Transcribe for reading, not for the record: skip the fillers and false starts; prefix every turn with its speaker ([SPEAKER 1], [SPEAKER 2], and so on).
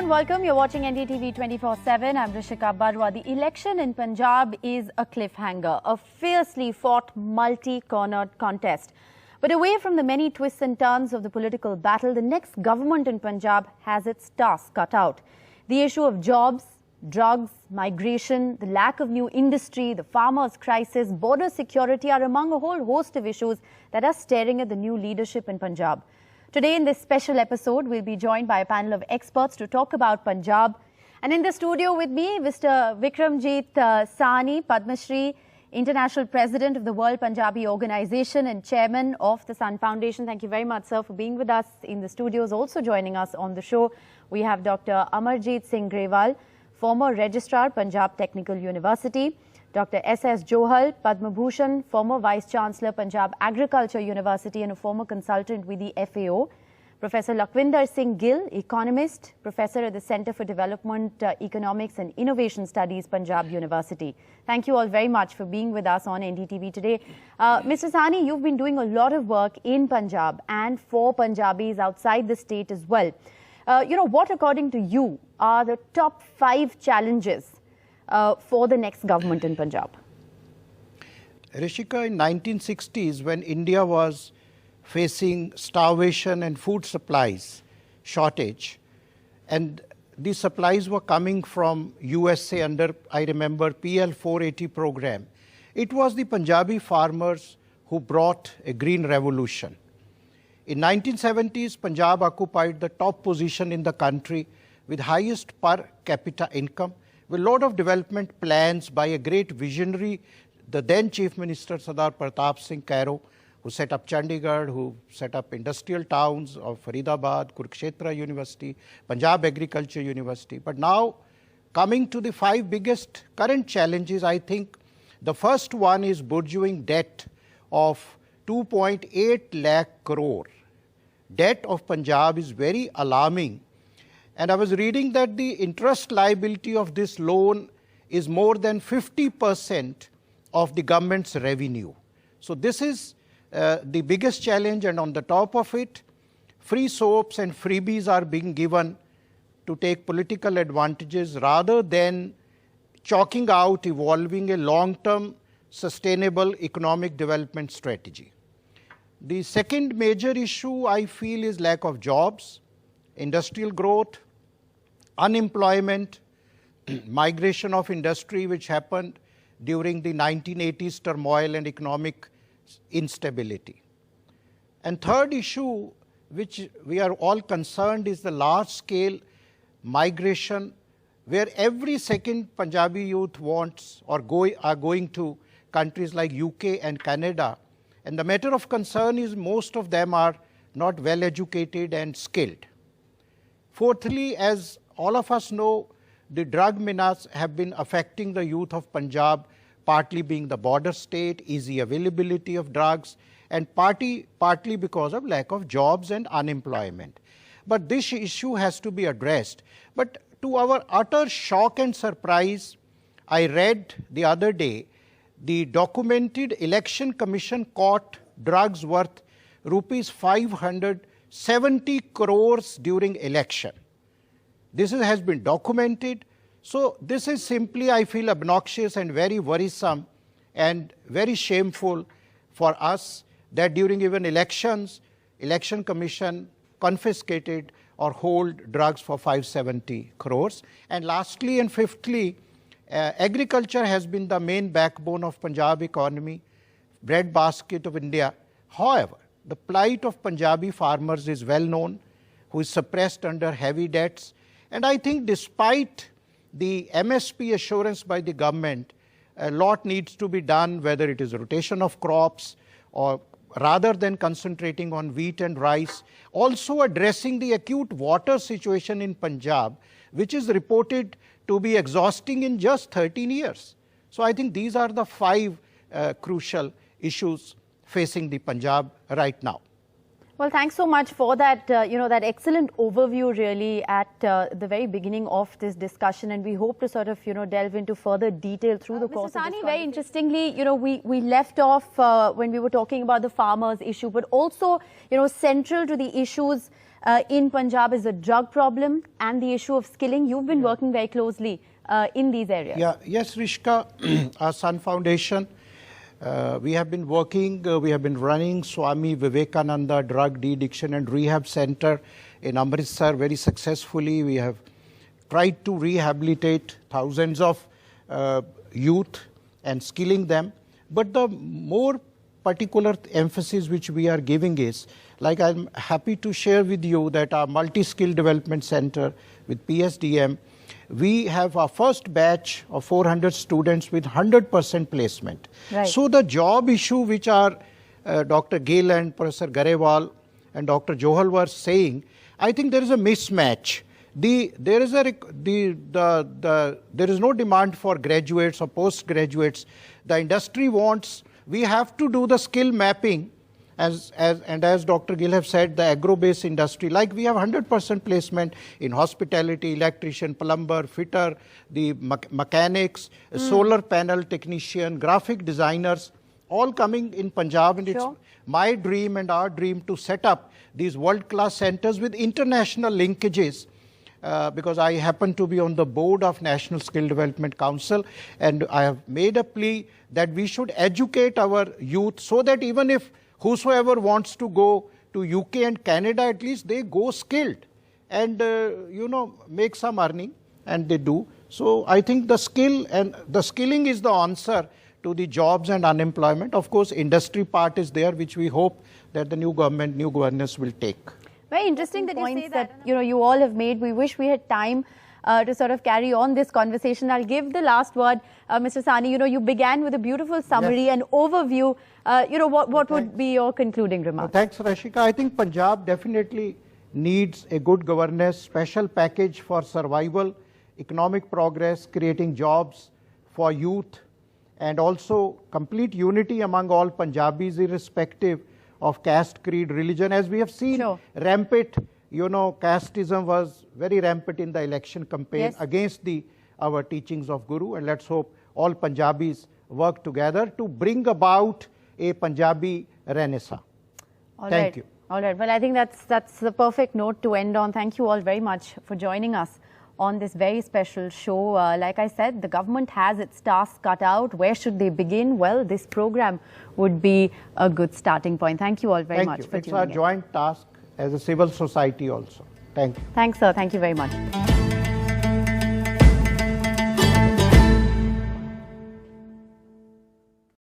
[SPEAKER 1] and welcome. You're watching NDTV 24/7. I'm Rishika Barwa. The election in Punjab is a cliffhanger, a fiercely fought, multi-cornered contest. But away from the many twists and turns of the political battle, the next government in Punjab has its task cut out. The issue of jobs, drugs, migration, the lack of new industry, the farmers' crisis, border security are among a whole host of issues that are staring at the new leadership in Punjab. Today in this special episode, we'll be joined by a panel of experts to talk about Punjab. And in the studio with me, Mr. Vikramjit Sahni, Padma Shri, International President of the World Punjabi Organization and Chairman of the Sun Foundation. Thank you very much, sir, for being with us in the studios. Also joining us on the show, we have Dr. Amarjeet Singh Grewal, former Registrar, Punjab Technical University. Dr. S.S. Johal, Padma Bhushan, former Vice-Chancellor, Punjab Agriculture University and a former consultant with the FAO. Professor Lakhvinder Singh Gill, economist, professor at the Centre for Development Economics and Innovation Studies, Punjab University. Thank you all very much for being with us on NDTV today. Mr. Sahni, you've been doing a lot of work in Punjab and for Punjabis outside the state as well. What, according to you, are the top 5 challenges for the next government in Punjab?
[SPEAKER 2] Rishika, in 1960s, when India was facing starvation and food supplies shortage, and these supplies were coming from USA under, I remember, PL 480 program, it was the Punjabi farmers who brought a green revolution. In 1970s, Punjab occupied the top position in the country with highest per capita income, with a lot of development plans by a great visionary, the then Chief Minister Sardar Pratap Singh Kairo, who set up Chandigarh, who set up industrial towns of Faridabad, Kurukshetra University, Punjab Agriculture University. But now, coming to the 5 biggest current challenges, I think the first one is burgeoning debt of 2.8 lakh crore. Debt of Punjab is very alarming. And I was reading that the interest liability of this loan is more than 50% of the government's revenue. So this is the biggest challenge, and on the top of it, free soaps and freebies are being given to take political advantages rather than chalking out evolving a long-term sustainable economic development strategy. The second major issue I feel is lack of jobs, industrial growth, unemployment, migration of industry which happened during the 1980s turmoil and economic instability. And third issue which we are all concerned is the large scale migration where every second Punjabi youth wants or are going to countries like UK and Canada. And the matter of concern is most of them are not well educated and skilled. Fourthly, as all of us know, the drug menace have been affecting the youth of Punjab, partly being the border state, easy availability of drugs, and partly because of lack of jobs and unemployment. But this issue has to be addressed. But to our utter shock and surprise, I read the other day, the documented election commission caught drugs worth rupees 570 crores during election. This has been documented. So this is simply, I feel, obnoxious and very worrisome and very shameful for us that during even elections, election commission confiscated or hold drugs for 570 crores. And lastly and fifthly, agriculture has been the main backbone of Punjab economy, breadbasket of India. However, the plight of Punjabi farmers is well known, who is suppressed under heavy debts. And I think despite the MSP assurance by the government, a lot needs to be done, whether it is rotation of crops or rather than concentrating on wheat and rice, also addressing the acute water situation in Punjab, which is reported to be exhausting in just 13 years. So I think these are the 5 crucial issues facing the Punjab right now.
[SPEAKER 1] Well, thanks so much for that, that excellent overview really at the very beginning of this discussion, and we hope to sort of, delve into further detail through the course of this conversation. Very interestingly, we left off when we were talking about the farmers issue, but also, central to the issues in Punjab is the drug problem and the issue of skilling. You've been working very closely in these areas.
[SPEAKER 2] Yeah, yes, Rishka, our Sun Foundation, we have been working, we have been running Swami Vivekananda Drug De-Addiction and Rehab Center in Amritsar very successfully. We have tried to rehabilitate thousands of youth and skilling them. But the more particular emphasis which we are giving is, like I'm happy to share with you that our multi-skill development center with PSDM, we have our first batch of 400 students with 100% placement.
[SPEAKER 1] Right.
[SPEAKER 2] So the job issue which our Dr. Gill and Professor Garewal and Dr. Johal were saying, I think there is a mismatch. There is no demand for graduates or postgraduates. The industry wants, we have to do the skill mapping, as Dr. Gill have said, the agro-based industry, like we have 100% placement in hospitality, electrician, plumber, fitter, the mechanics, solar panel technician, graphic designers, all coming in Punjab. And
[SPEAKER 1] Sure.
[SPEAKER 2] it's my dream and our dream to set up these world-class centers with international linkages. Because I happen to be on the board of National Skill Development Council, and I have made a plea that we should educate our youth so that even if whosoever wants to go to UK and Canada, at least they go skilled and make some earning, and they do. So I think the skilling is the answer to the jobs and unemployment. Of course, industry part is there, which we hope that the new government, new governors will take.
[SPEAKER 1] Very interesting that you say that you all have made. We wish we had time to sort of carry on this conversation. I'll give the last word, Mr. Sahni. You began with a beautiful summary
[SPEAKER 2] Yes.
[SPEAKER 1] and overview. What would be your concluding remarks?
[SPEAKER 2] Thanks, Rashika. I think Punjab definitely needs a good governance, special package for survival, economic progress, creating jobs for youth, and also complete unity among all Punjabis, irrespective of caste, creed, religion. As we have seen,
[SPEAKER 1] Sure.
[SPEAKER 2] rampant, casteism was very rampant in the election campaign
[SPEAKER 1] Yes.
[SPEAKER 2] against our teachings of Guru. And let's hope all Punjabis work together to bring about a Punjabi renaissance. Thank you.
[SPEAKER 1] All right. Well, I think that's the perfect note to end on. Thank you all very much for joining us on this very special show. Like I said, the government has its tasks cut out. Where should they begin? Well, this program would be a good starting point. Thank you all very much for tuning in.
[SPEAKER 2] It's our joint task as a civil society also. Thank you.
[SPEAKER 1] Thanks, sir. Thank you very much.